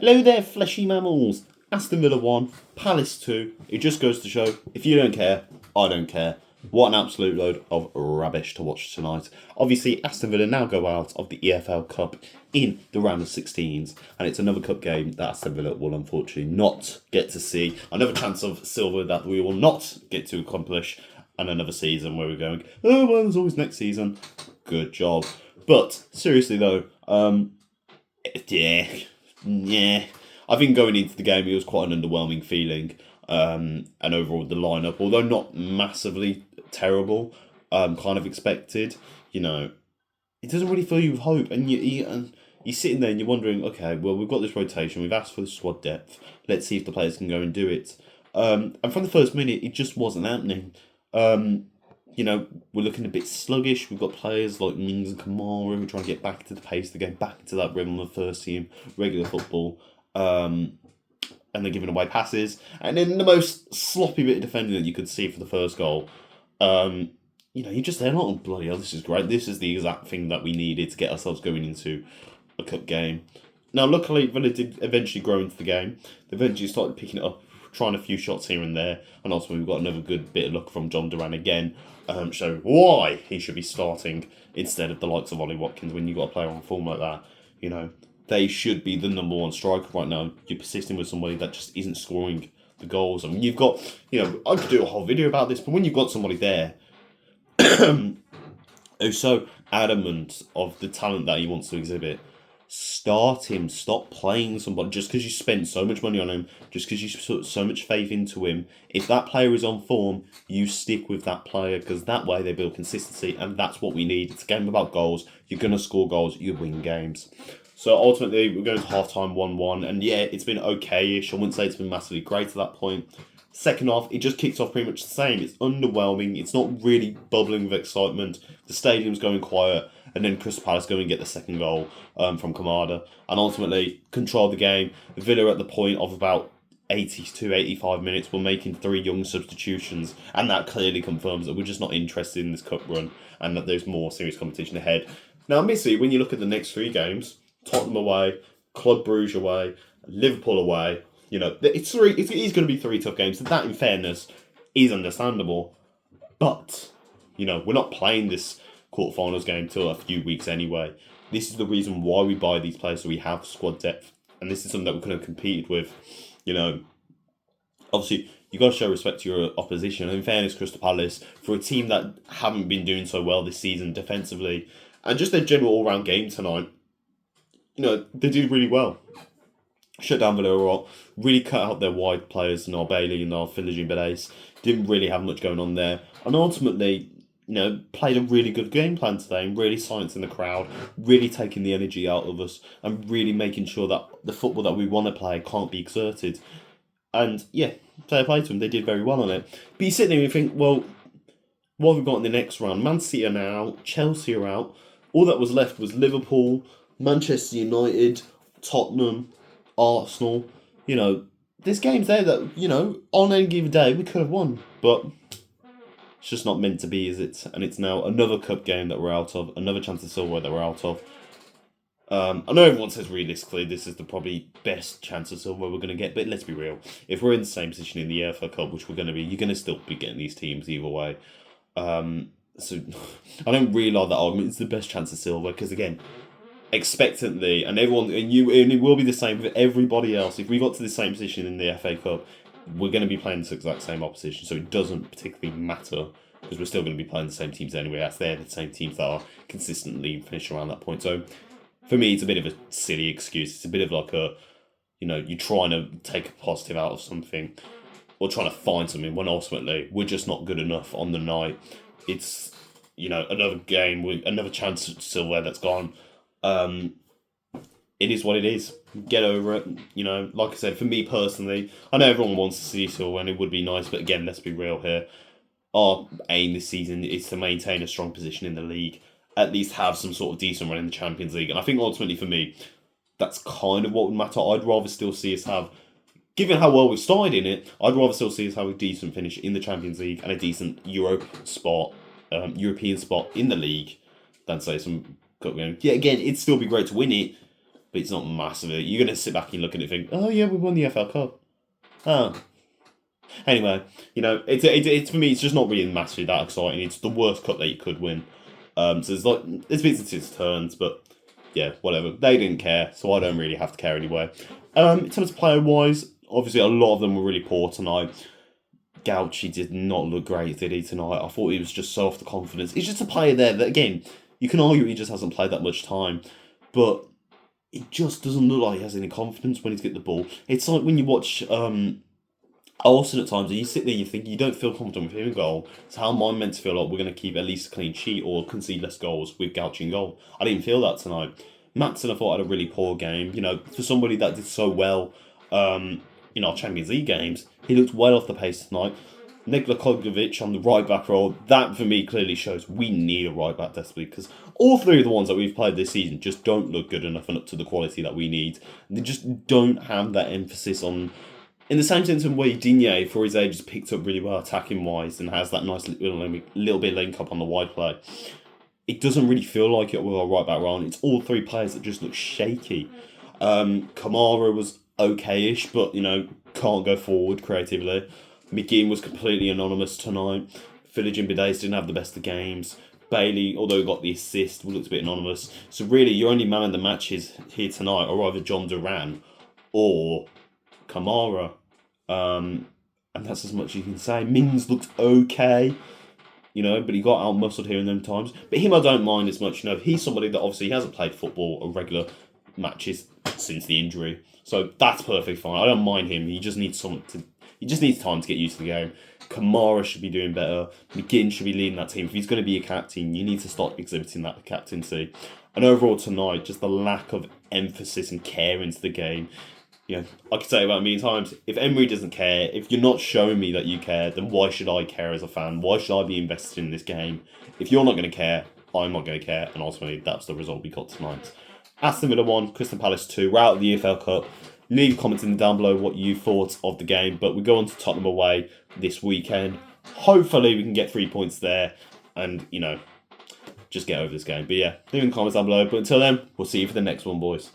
Hello there, fleshy mammals. Aston Villa 1, Palace 2. It just goes to show, if you don't care, I don't care. What an absolute load of rubbish to watch tonight. Obviously, Aston Villa now go out of the EFL Cup in the round of 16s, and it's another cup game that Aston Villa will unfortunately not get to see. Another chance of silver that we will not get to accomplish, and another season where we're going, oh, well, there's always next season. Good job. But, seriously though, yeah. I think going into the game, it was quite an underwhelming feeling. And overall, the lineup, although not massively terrible, kind of expected, it doesn't really fill you with hope. And you're sitting there and you're wondering, okay, well, we've got this rotation, we've asked for the squad depth, let's see if the players can go and do it. And from the first minute, it just wasn't happening. We're looking a bit sluggish. We've got players like Mings and Kamara who are trying to get back to the pace, to get back to that rhythm of first team, regular football. And they're giving away passes. And then the most sloppy bit of defending that you could see for the first goal. You're just there, oh, bloody hell, this is great. This is the exact thing that we needed to get ourselves going into a cup game. Now, luckily, Villa did eventually grow into the game. They eventually started picking it up, trying a few shots here and there. And also, we've got another good bit of luck from John Duran again. Showing why he should be starting instead of the likes of Ollie Watkins when you've got a player on form like that. They should be the number one striker right now. You're persisting with somebody that just isn't scoring the goals. I mean, you've got, I could do a whole video about this, but when you've got somebody there who's so adamant of the talent that he wants to exhibit, start him. Stop playing somebody just because you spent so much money on him, just because you put so much faith into him. If that player is on form, you stick with that player, because that way they build consistency, and that's what we need. It's a game about goals. You're going to score goals, you win games. So ultimately, we're going to half-time 1-1, and yeah, it's been okay-ish. I wouldn't say it's been massively great at that point. Second half, it just kicks off pretty much the same. It's underwhelming. It's not really bubbling with excitement. The stadium's going quiet, and then Crystal Palace go and get the second goal from Kamada, and ultimately control the game. Villa at the point of about 82, 85 minutes were making 3 young substitutions, and that clearly confirms that we're just not interested in this cup run, and that there's more serious competition ahead. Now, admittedly, when you look at the next 3 games, Tottenham away, Club Brugge away, Liverpool away, it's going to be 3 tough games. That, in fairness, is understandable. But, we're not playing this quarterfinals game till a few weeks anyway. This is the reason why we buy these players, so we have squad depth. And this is something that we could have competed with. Obviously, you've got to show respect to your opposition. And in fairness, Crystal Palace, for a team that haven't been doing so well this season defensively, and just their general all-round game tonight, they did really well. Shut down Villa, really cut out their wide players, our Bailey and our Philogene Bedes. Didn't really have much going on there. And ultimately, played a really good game plan today and really silencing the crowd, really taking the energy out of us and really making sure that the football that we want to play can't be exerted. And yeah, fair play to them, they did very well on it. But you sit there and you think, well, what have we got in the next round? Man City are now out, Chelsea are out. All that was left was Liverpool, Manchester United, Tottenham, Arsenal. There's games there that, on any given day we could have won. But it's just not meant to be, is it? And it's now another cup game that we're out of, another chance of silverware that we're out of. I know everyone says realistically this is the probably best chance of silverware we're going to get, but let's be real. If we're in the same position in the EFL Cup, which we're going to be, you're going to still be getting these teams either way. So I don't really like that argument. It's the best chance of silver because, again, expectantly, and it will be the same with everybody else. If we got to the same position in the FA Cup, we're going to be playing the exact same opposition, so it doesn't particularly matter because we're still going to be playing the same teams anyway. As they're the same teams that are consistently finishing around that point. So for me, it's a bit of a silly excuse. It's a bit of like you're trying to take a positive out of something or trying to find something when ultimately we're just not good enough on the night. It's another game with another chance at silverware that's gone. It is what it is. Get over it. Like I said, for me personally, I know everyone wants to see silver and it would be nice, but again, let's be real here. Our aim this season is to maintain a strong position in the league, at least have some sort of decent run in the Champions League. And I think ultimately for me, that's kind of what would matter. I'd rather still see us have, given how well we started in it, I'd rather still see us have a decent finish in the Champions League and a decent European spot in the league than say some cup game. Yeah, again, it'd still be great to win it, but it's not massively. You're going to sit back and look at it and think, oh yeah, we won the FL Cup. Oh. Anyway, it's for me, it's just not really massively that exciting. It's the worst cup that you could win. So there's been its turns, but yeah, whatever. They didn't care, so I don't really have to care anyway. In terms of player-wise, obviously a lot of them were really poor tonight. Gauchi did not look great, did he, tonight? I thought he was just so off the confidence. He's just a player there that, again, you can argue he just hasn't played that much time, but it just doesn't look like he has any confidence when he's getting the ball. It's like when you watch Olsen at times, and you sit there, you think you don't feel confident with him in goal. So how am I meant to feel like we're going to keep at least a clean sheet or concede less goals with Gauchi in goal? I didn't feel that tonight. Matson, I thought, had a really poor game. For somebody that did so well in our Champions League games, he looked well off the pace tonight. Nikola Kogovic on the right back role, that for me clearly shows we need a right back desperately, because all three of the ones that we've played this season just don't look good enough and up to the quality that we need. They just don't have that emphasis on, in the same sense in way Digne, for his age, has picked up really well attacking wise and has that nice little bit link up on the wide play. It doesn't really feel like it with our right back role. It's all three players that just look shaky. Kamara was okay-ish, but can't go forward creatively. McGinn was completely anonymous tonight. Philip and Bidace didn't have the best of games. Bailey, although he got the assist, looked a bit anonymous. So really, your only man of the matches here tonight are either John Duran or Kamara. And that's as much as you can say. Mings looked okay, but he got out-muscled here and them times. But him I don't mind as much. He's somebody that obviously he hasn't played football or regular matches since the injury. So that's perfectly fine. I don't mind him. He just needs time to get used to the game. Kamara should be doing better. McGinn should be leading that team. If he's going to be a captain, you need to start exhibiting that captaincy. And overall tonight, just the lack of emphasis and care into the game. I could say about a million times, if Emery doesn't care, if you're not showing me that you care, then why should I care as a fan? Why should I be invested in this game? If you're not going to care, I'm not going to care. And ultimately, that's the result we got tonight. Aston Villa 1, Crystal Palace 2. We're out of the EFL Cup. Leave comments in down below what you thought of the game. But we go on to Tottenham away this weekend. Hopefully, we can get 3 points there and, just get over this game. But yeah, leave in the comments down below. But until then, we'll see you for the next one, boys.